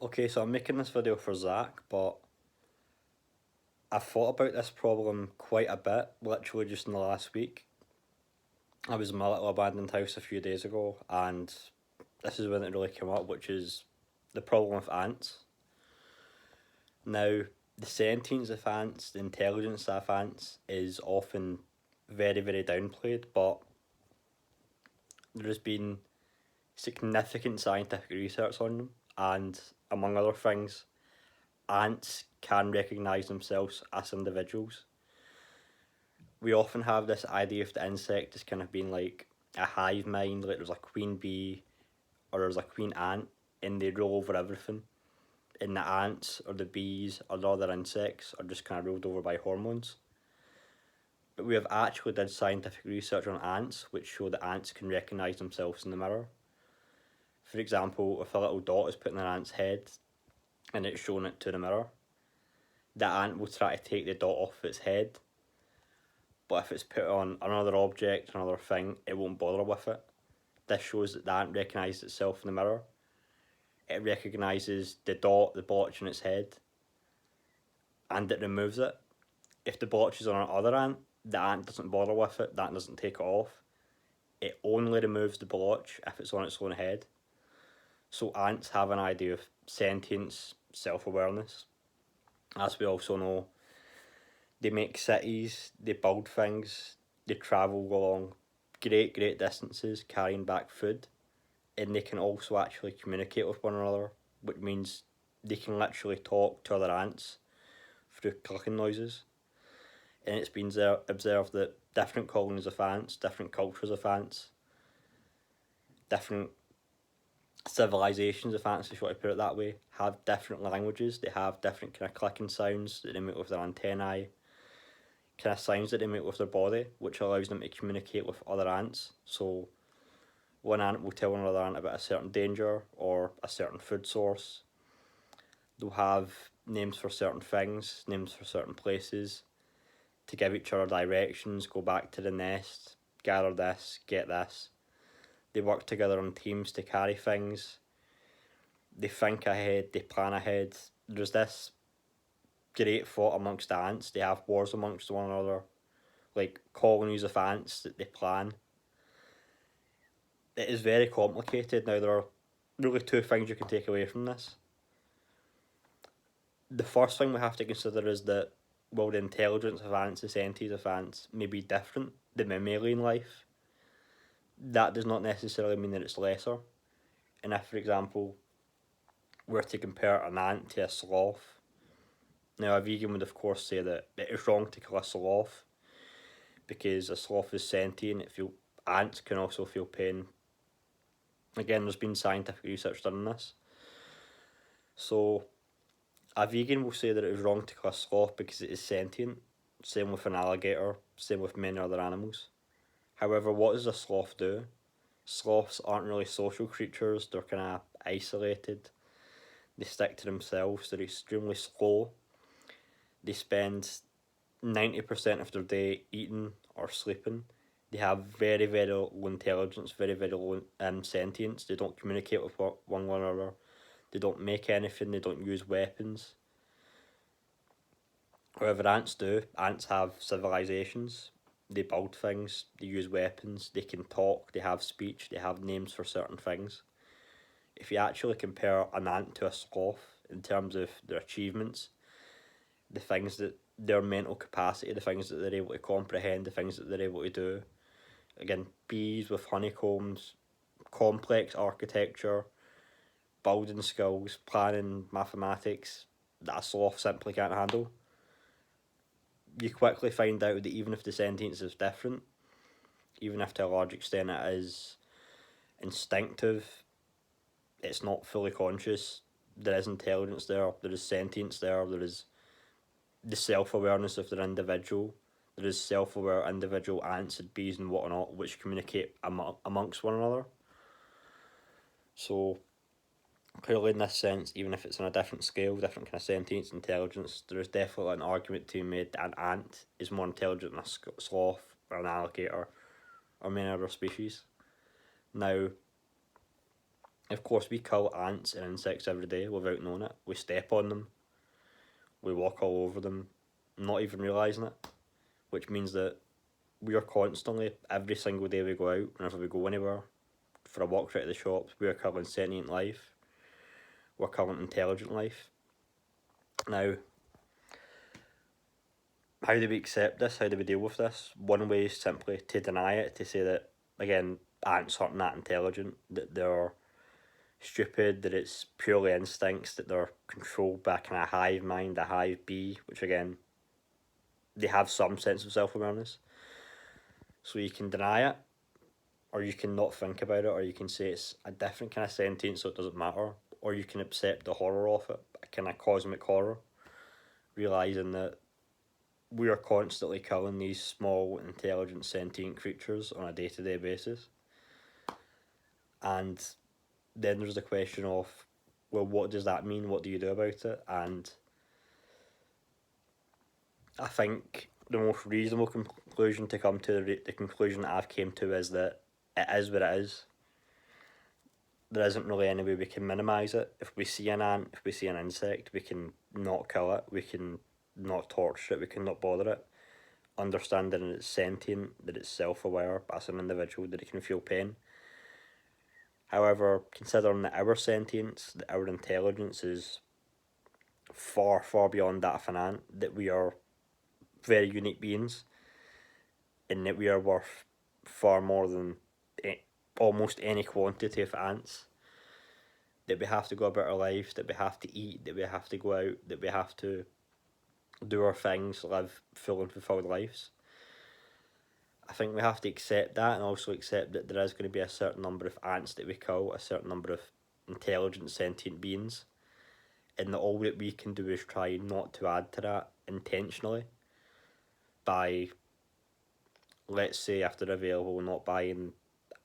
Okay, so I'm making this video for Zach, but I've thought about this problem quite a bit, literally just in the last week. I was in my little abandoned house a few days ago, and this is when it really came up, which is the problem with ants. Now, the sentience of ants, the intelligence of ants is often very, very downplayed, but there has been significant scientific research on them, and among other things, ants can recognise themselves as individuals. We often have this idea of the insect as kind of being like a hive mind, like there's a queen bee or there's a queen ant, and they rule over everything. And the ants or the bees or the other insects are just kind of ruled over by hormones. But we have actually did scientific research on ants, which show that ants can recognise themselves in the mirror. For example, if a little dot is put in an ant's head and it's shown it to the mirror, the ant will try to take the dot off its head, but if it's put on another object, another thing, it won't bother with it. This shows that the ant recognises itself in the mirror. It recognises the dot, the blotch in its head, and it removes it. If the blotch is on another ant, the ant doesn't bother with it, the ant doesn't take it off. It only removes the blotch if it's on its own head. So ants have an idea of sentience, self-awareness. As we also know, they make cities, they build things, they travel along great distances carrying back food, and they can also actually communicate with one another, which means they can literally talk to other ants through clicking noises. And it's been observed that different colonies of ants, different cultures of ants, different civilizations of ants, if you want to put it that way, have different languages. They have different kind of clicking sounds that they make with their antennae, kind of sounds that they make with their body, which allows them to communicate with other ants. So one ant will tell another ant about a certain danger or a certain food source. They'll have names for certain things, names for certain places, to give each other directions, go back to the nest, gather this, get this. They work together on teams to carry things. They think ahead, they plan ahead. There's this great thought amongst the ants. They have wars amongst one another, like colonies of ants that they plan. It is very complicated. Now, there are really two things you can take away from this. The first thing we have to consider is that while the intelligence of ants, the sentience of ants, may be different than mammalian life, that does not necessarily mean that it's lesser. And if, for example, were to compare an ant to a sloth, now a vegan would of course say that it is wrong to kill a sloth because a sloth is sentient. Ants can also feel pain. Again, there's been scientific research done on this. So a vegan will say that it is wrong to kill a sloth because it is sentient. Same with an alligator, same with many other animals. However, what does a sloth do? Sloths aren't really social creatures, they're kind of isolated. They stick to themselves, they're extremely slow. They spend 90% of their day eating or sleeping. They have very low intelligence, very low sentience. They don't communicate with one another. They don't make anything, they don't use weapons. However, ants do. Ants have civilizations. They build things, they use weapons, they can talk, they have speech, they have names for certain things. If you actually compare an ant to a sloth in terms of their achievements, the things that their mental capacity, the things that they're able to comprehend, the things that they're able to do. Again, bees with honeycombs, complex architecture, building skills, planning, mathematics, that a sloth simply can't handle. You quickly find out that even if the sentience is different, even if to a large extent it is instinctive, it's not fully conscious, there is intelligence there is sentience there is the self-awareness of their individual, there is self-aware individual ants and bees and whatnot which communicate amongst one another. So clearly in this sense, even if it's on a different scale, different kind of sentience, intelligence, there is definitely an argument to be made that an ant is more intelligent than a sloth or an alligator or many other species. Now, Of course, we kill ants and insects every day without knowing it. We step on them, we walk all over them, not even realising it, which means that we are constantly, every single day we go out, whenever we go anywhere, for a walk right to the shops, we are killing sentient life, we're killing intelligent life. Now, how do we accept this? How do we deal with this? One way is simply to deny it, to say that, again, ants aren't that intelligent, that they're stupid, that it's purely instincts, that they're controlled by kind of hive mind, a hive bee, which again, they have some sense of self awareness. So you can deny it, or you can not think about it, or you can say it's a different kind of sentence, so it doesn't matter, or you can accept the horror of it, a kind of cosmic horror, realizing that we are constantly killing these small, intelligent, sentient creatures on a day to day basis. And then there's the question of, well, what does that mean? What do you do about it? And I think the most reasonable conclusion to come to, the conclusion that I've came to, is that it is what it is. There isn't really any way we can minimise it. If we see an ant, if we see an insect, we can not kill it, we can not torture it, we can not bother it. Understanding that it's sentient, that it's self-aware as an individual, that it can feel pain. However, considering that our sentience, that our intelligence is far, far beyond that of an ant, that we are very unique beings, and that we are worth far more than almost any quantity of ants, that we have to go about our lives, that we have to eat, that we have to go out, that we have to do our things, live full and fulfilled lives. I think we have to accept that, and also accept that there is going to be a certain number of ants that we kill, a certain number of intelligent sentient beings, and that all that we can do is try not to add to that intentionally by, let's say, if they're available, not buying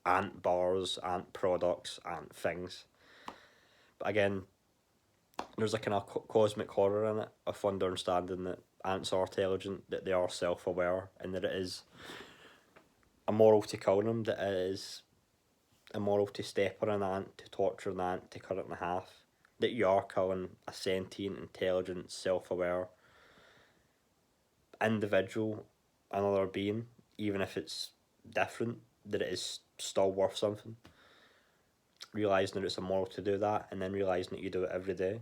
ant bars, ant products, ant things. But again, there's a kind of cosmic horror in it, of understanding that ants are intelligent, that they are self-aware, and that it is immoral to kill them, that it is immoral to step on an ant, to torture an ant, to cut it in half, that you are killing a sentient, intelligent, self-aware individual, another being, even if it's different, that it is still worth something. Realising that it's immoral to do that, and then realising that you do it every day.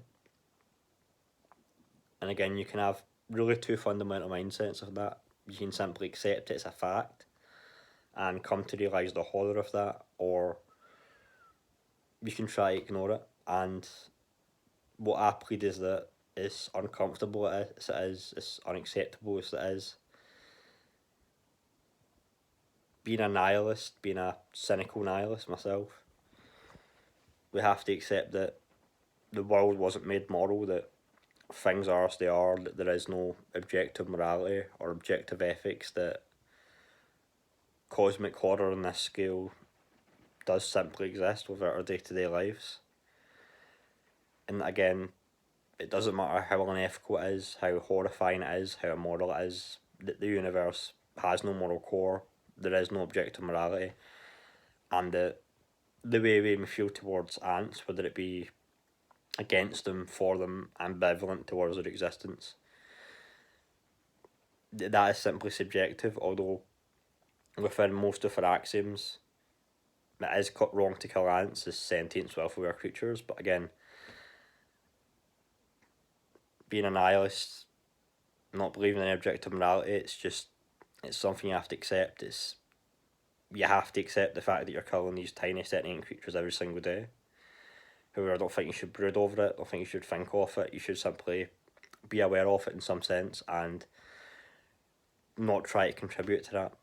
And again, you can have really two fundamental mindsets of that. You can simply accept it's a fact and come to realise the horror of that, or you can try to ignore it. And what I plead is that it's uncomfortable as it is, it's unacceptable as it is. Being a nihilist, being a cynical nihilist myself, we have to accept that the world wasn't made moral, that things are as they are, that there is no objective morality or objective ethics, that cosmic horror on this scale does simply exist within our day-to-day lives. And again, it doesn't matter how unethical it is, how horrifying it is, how immoral it is, that the universe has no moral core, there is no objective morality, and that the way we may feel towards ants, whether it be against them, for them, ambivalent towards their existence, that is simply subjective, although within most of our axioms, it is wrong to kill ants as sentient, self-aware creatures. But again, being a nihilist, not believing in objective morality, it's something you have to accept. You have to accept the fact that you're killing these tiny sentient creatures every single day. However, I don't think you should brood over it, I don't think you should think of it, you should simply be aware of it in some sense and not try to contribute to that.